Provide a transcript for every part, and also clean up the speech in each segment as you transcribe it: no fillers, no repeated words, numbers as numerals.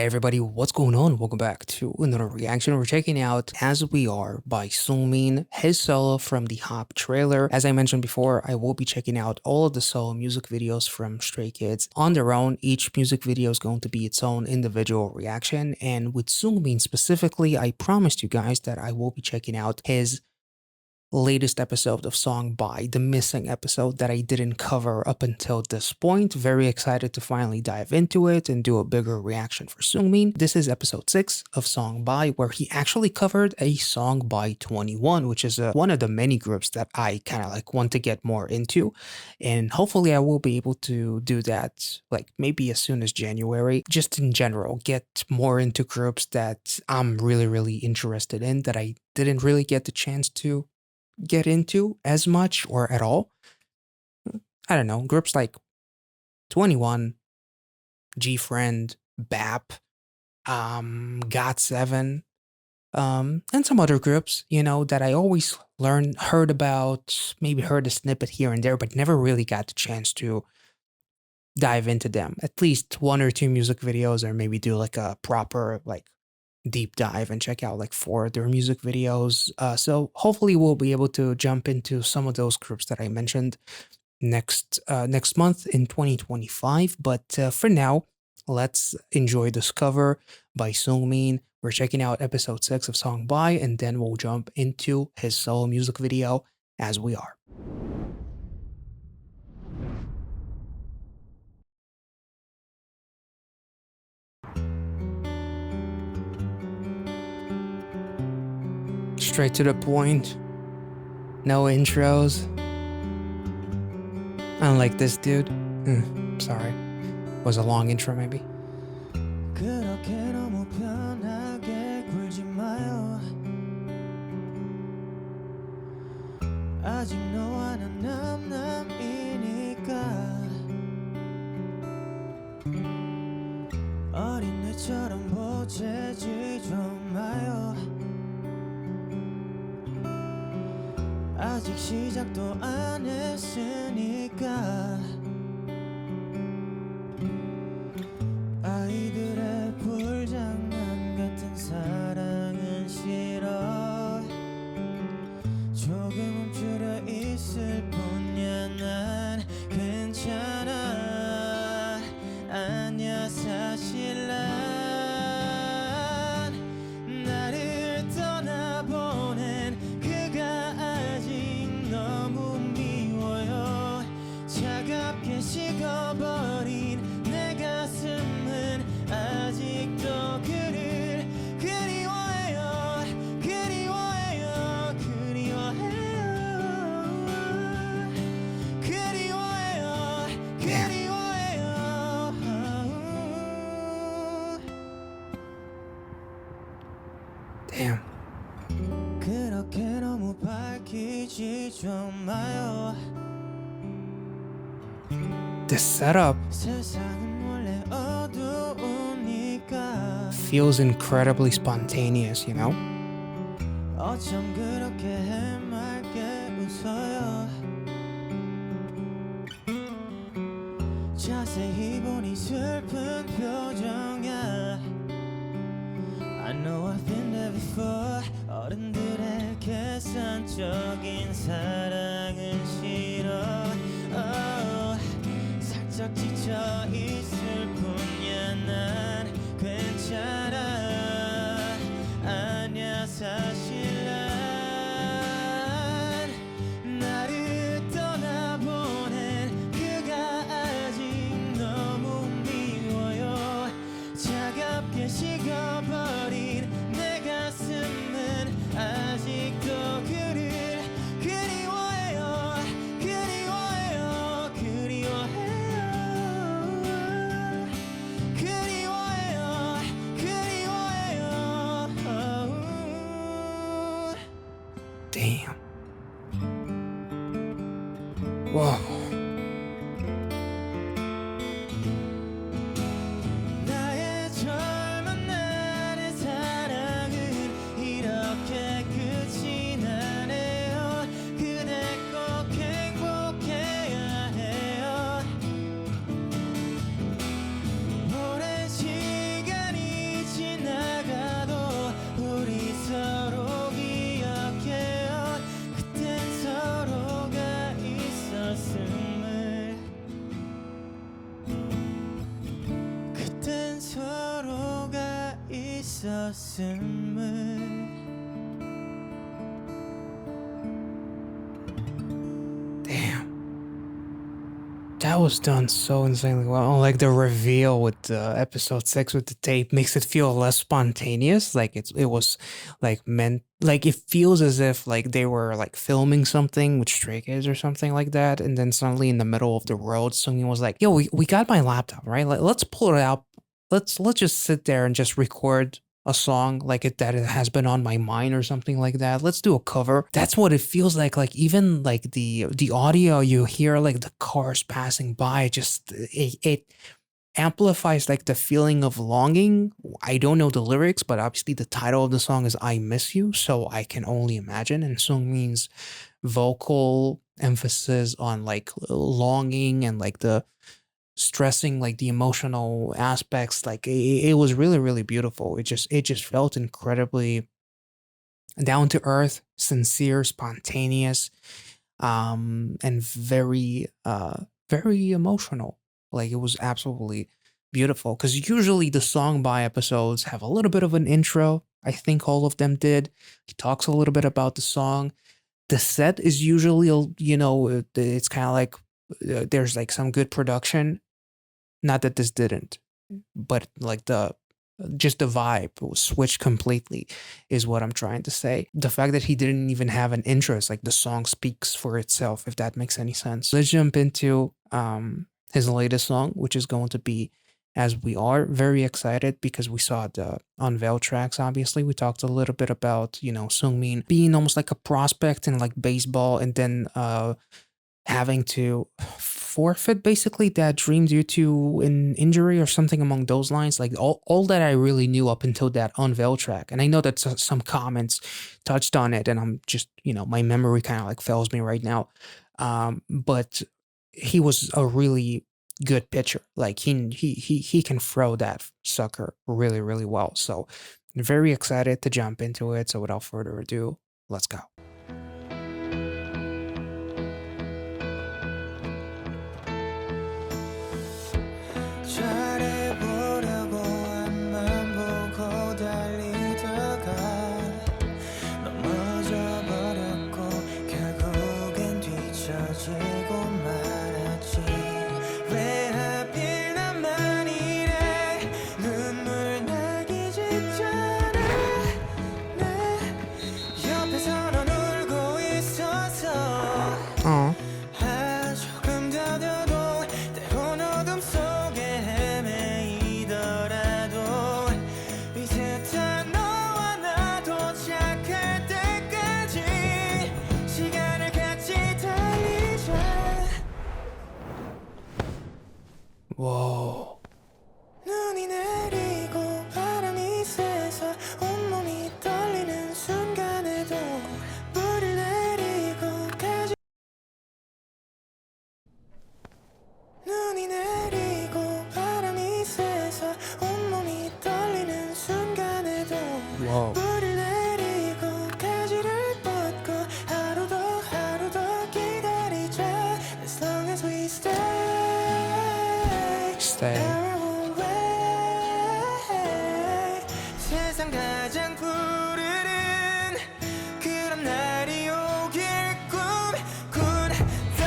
Hey everybody, what's going on? Welcome back to another reaction. We're checking out As We Are by Seungmin, his solo from the Hop trailer. As I mentioned before, I will be checking out all of the solo music videos from Stray Kids on their own. Each music video is going to be its own individual reaction, and with Seungmin specifically, I promised you guys that I will be checking out his latest episode of Song by, the missing episode that I didn't cover up until this point. Very excited to finally dive into it and do a bigger reaction for Seungmin. This is episode 6 of Song by, where he actually covered a Song by 21, which is one of the many groups that I kind of like want to get more into, and hopefully I will be able to do that like maybe as soon as January. Just in general, get more into groups that I'm really interested in that I didn't really get the chance to get into as much or at all. I don't know, groups like 21, G-Friend, BAP, GOT7, and some other groups, you know, that I always heard about, maybe heard a snippet here and there, but never really got the chance to dive into them. At least one or two music videos, or maybe do like a proper like deep dive and check out like 4 of their music videos. So hopefully we'll be able to jump into some of those groups that I mentioned next month in 2025. But for now, let's enjoy this cover by Seungmin. We're checking out episode 6 of Song by, and then we'll jump into his solo music video, As We Are. Straight to the point. No intros. Unlike this dude. Sorry. Was a long intro maybe. 그렇게 너무 편하게 굴지 마요. 아직 너와 난 남남이니까 어린애처럼 보채지 좀 마요. 아직 시작도 안 했으니까 아이들의 불장난 같은 사랑은 싫어. 조금 멈추려 있을 뿐이야. 난 괜찮아. 아니야 사실 난 나를 떠나보낸 그가 아직 너무 미워요. 차갑게 식어버린 내 가슴은 아직도 그를 그리워해요. 그리워해요. 그리워해요. 그리워해요. 그리워해요. Damn. 그렇게 너무 밝히지 좀 마요. This setup 세상은 원래 어두우니까 feels incredibly spontaneous, you know? 어쩜 그렇게 해맑게 웃어요. 자세히 보니 슬픈 표정이야. I know I've been there before. 어른들의 계산적인 사랑은 싫어. 살짝 지쳐 있을 뿐이야. 난 괜찮아. 아니야 사실 난 나를 떠나보낸 그가 아직 너무 미워요. 차갑게 식어버린 내 가슴은 아직도 그를 그리워해요. 그리워해요. 그리워해요. 그리워해요. 그리워해요. Damn. Whoa. 나의 젊은 날의 사랑은 이렇게 끝이 나네요. 그대 꼭 행복해야 해요. 오랜 시간이 있었음을 Damn. That was done so insanely well. Like the reveal with the episode 6 with the tape makes it feel less spontaneous. Like it was like meant, like it feels as if like they were like filming something with Stray Kids or something like that. And then suddenly in the middle of the road, Seungmin was like, yo, we got my laptop, right? Like, let's pull it out. Let's just sit there and just record a song like it has been on my mind or something like that. Let's do a cover. That's what it feels like. Like even like the audio you hear, like the cars passing by, just it amplifies like the feeling of longing. I don't know the lyrics, but obviously the title of the song is I Miss You, so I can only imagine. And Seungmin's vocal emphasis on like longing and like the stressing like the emotional aspects, like it was really beautiful. It just felt incredibly down to earth, sincere, spontaneous, and very emotional. Like it was absolutely beautiful, because usually the song by episodes have a little bit of an intro. I think all of them did. He talks a little bit about the song. The set is usually, it's kind of like there's like some good production. Not that this didn't, but like just the vibe was switched completely, is what I'm trying to say. The fact that he didn't even have an intro is like the song speaks for itself, if that makes any sense. Let's jump into his latest song, which is going to be As We Are. Very excited because we saw the unveiled tracks. Obviously, we talked a little bit about, Seungmin being almost like a prospect in like baseball, and then having to forfeit basically that dream due to an injury or something among those lines. Like all that I really knew up until that unveil track. And I know that some comments touched on it, and I'm just, my memory kind of like fails me right now. But he was a really good pitcher. Like he can throw that sucker really well. So very excited to jump into it. So without further ado, let's go. 잘해보려고 앞만 보고 달리다가 넘어져 버렸고 결국엔 뒤처지고 말았지. 왜 하필 나만 이래 눈물 나기 직전에 내 옆에서 넌 울고 있어서 Oh. 조금 더뎌도 때론 어둠 속에 헤매이더라도 비슷한 너와 나 도착할 때까지 시간을 같이 달리자. Whoa. 눈이 내리고 바람이 세서 온몸이 떨리는 순간에도 불을 내리고 가지. 눈이 내리고 바람이 세서 온몸이 떨리는 순간에도 Whoa. 불을 내리고 가지를 뻗고 하루 더 기다리자. As long as we stay Stay. our way. 세상 가장 푸르른 그런 날이 오길 꿈꾼다.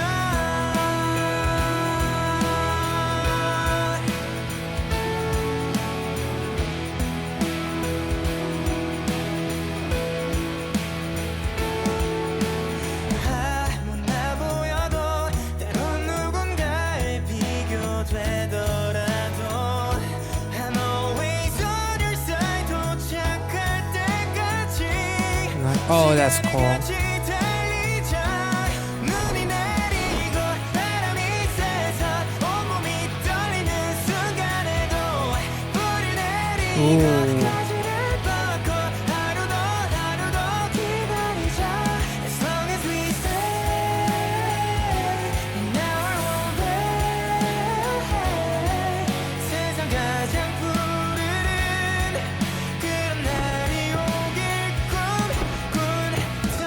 못나 보여도 때론 누군가에 비교되더라도 I'm always on your side. 도착할 때까지 Oh, that's cool. 같이 달리자. 눈이 내리고 바람이 세서 온몸이 떨리는 순간에도 불을 내리고 Ooh. 가지를 뻗고 하루 더 기다리자. As long as we stay in our own way. 세상 가장 푸르른 그런 날이 오길 꿈꾼다.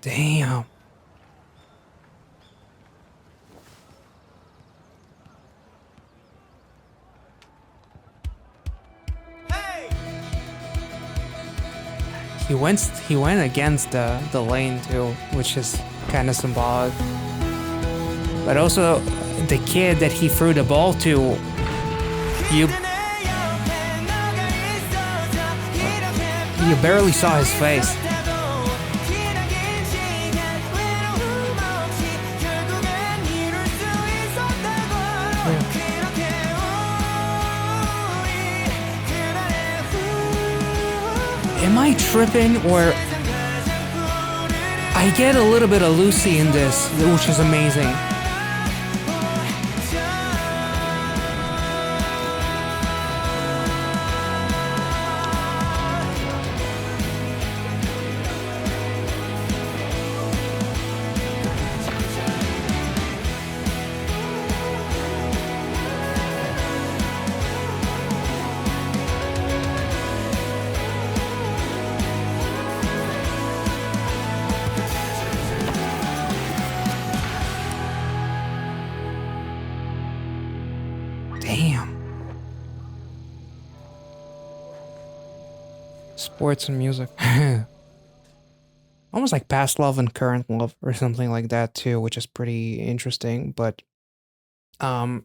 Damn. He went against the lane too, which is kind of symbolic. But also the kid that he threw the ball to, you you barely saw his face. Am I tripping, or I get a little bit of Lucy in this, which is amazing. Damn. Sports and music. Almost like past love and current love or something like that too, which is pretty interesting. But um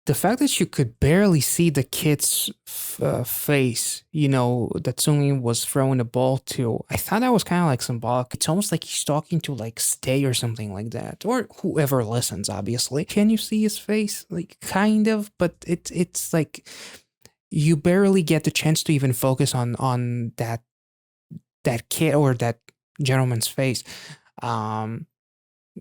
the fact that you could barely see the kid's face, that Seungmin was throwing the ball to, I thought that was kind of like symbolic. It's almost like he's talking to like Stay or something like that, or whoever listens. Obviously, can you see his face? Like kind of, but it's like you barely get the chance to even focus on that kid or that gentleman's face. Um,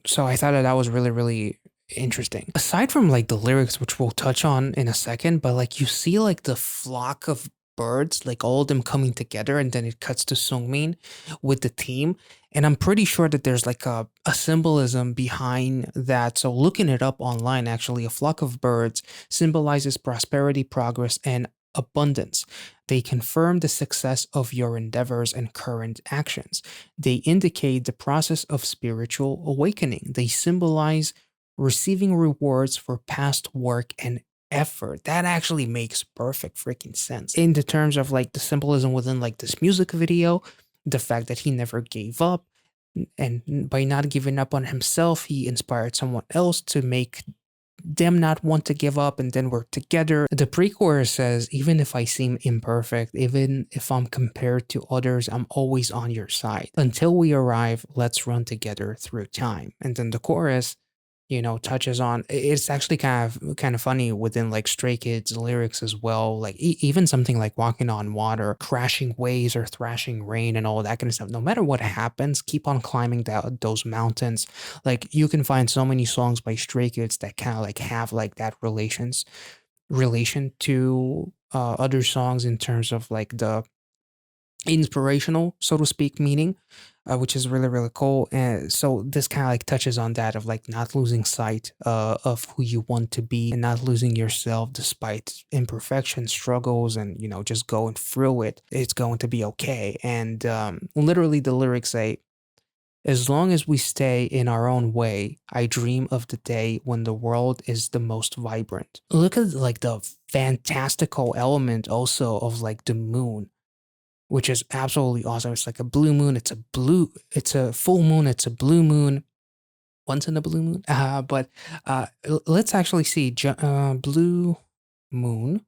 so I thought that was really really interesting. Aside from like the lyrics, which we'll touch on in a second, but like you see like the flock of birds, like all of them coming together, and then it cuts to Seungmin with the team. And I'm pretty sure that there's like a symbolism behind that. So looking it up online, actually, a flock of birds symbolizes prosperity, progress, and abundance. They confirm the success of your endeavors and current actions. They indicate the process of spiritual awakening. They symbolize receiving rewards for past work and effort. That actually makes perfect freaking sense. In the terms of like the symbolism within like this music video, the fact that he never gave up, and by not giving up on himself, he inspired someone else to make them not want to give up and then work together. The pre-chorus says, even if I seem imperfect, even if I'm compared to others, I'm always on your side. Until we arrive, let's run together through time. And then the chorus, touches on, it's actually kind of funny within like Stray Kids lyrics as well, like even something like walking on water, crashing waves or thrashing rain and all that kind of stuff. No matter what happens, keep on climbing those mountains. Like you can find so many songs by Stray Kids that kind of like have like that relation to other songs in terms of like the inspirational, so to speak, meaning, which is really, really cool. And so this kind of like touches on that of like not losing sight of who you want to be and not losing yourself despite imperfection, struggles, and, just going through it. It's going to be okay. And literally the lyrics say, as long as we stay in our own way, I dream of the day when the world is the most vibrant. Look at like the fantastical element also of like the moon, which is absolutely awesome. It's like a blue moon. It's a full moon. It's a blue moon. Once in a blue moon. But let's actually see blue moon.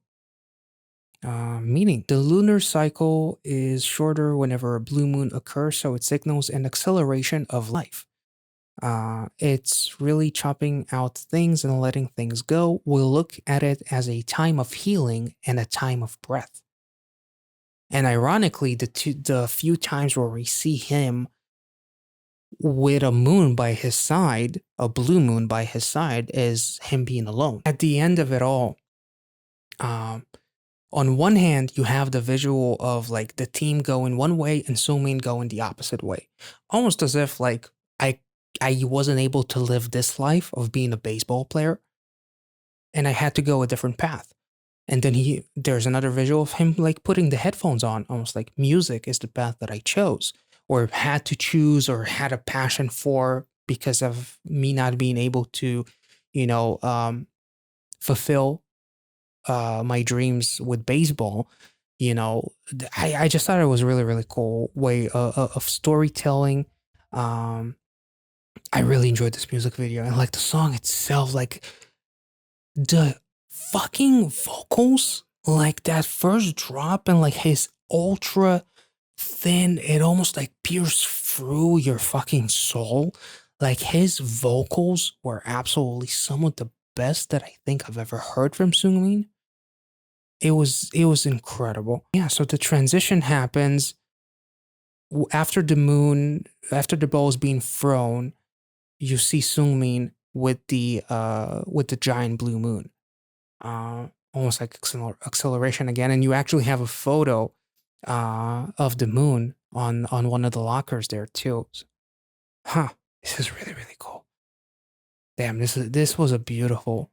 Meaning the lunar cycle is shorter whenever a blue moon occurs, so it signals an acceleration of life. It's really chopping out things and letting things go. We'll look at it as a time of healing and a time of breath. And ironically, the few times where we see him with a moon by his side, a blue moon by his side, is him being alone. At the end of it all, on one hand, you have the visual of like the team going one way and Seungmin going the opposite way, almost as if like I wasn't able to live this life of being a baseball player, and I had to go a different path. And then there's another visual of him like putting the headphones on, almost like music is the path that I chose, or had to choose, or had a passion for because of me not being able to, fulfill my dreams with baseball. You know, I just thought it was a really, really cool way of storytelling. Um, I really enjoyed this music video, and like the song itself, like the fucking vocals, like that first drop and like his ultra thin, it almost like pierced through your fucking soul. Like his vocals were absolutely some of the best that I think I've ever heard from Seungmin. It was incredible. Yeah, so the transition happens after the moon, after the ball is being thrown, you see Seungmin with the giant blue moon. Almost like acceleration again, and you actually have a photo of the moon on one of the lockers there too. Huh, this is really, really cool. Damn, this was a beautiful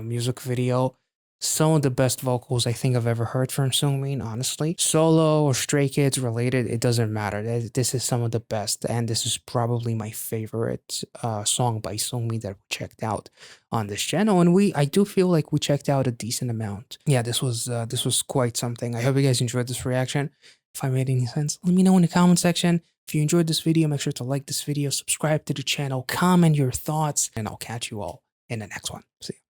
music video. Some of the best vocals I think I've ever heard from Seungmin, honestly. Solo or Stray Kids related, it doesn't matter. This is some of the best, and this is probably my favorite song by Seungmin that we checked out on this channel. And I do feel like we checked out a decent amount. Yeah, this was quite something. I hope you guys enjoyed this reaction. If I made any sense, let me know in the comment section. If you enjoyed this video, make sure to like this video, subscribe to the channel, comment your thoughts, and I'll catch you all in the next one. See you.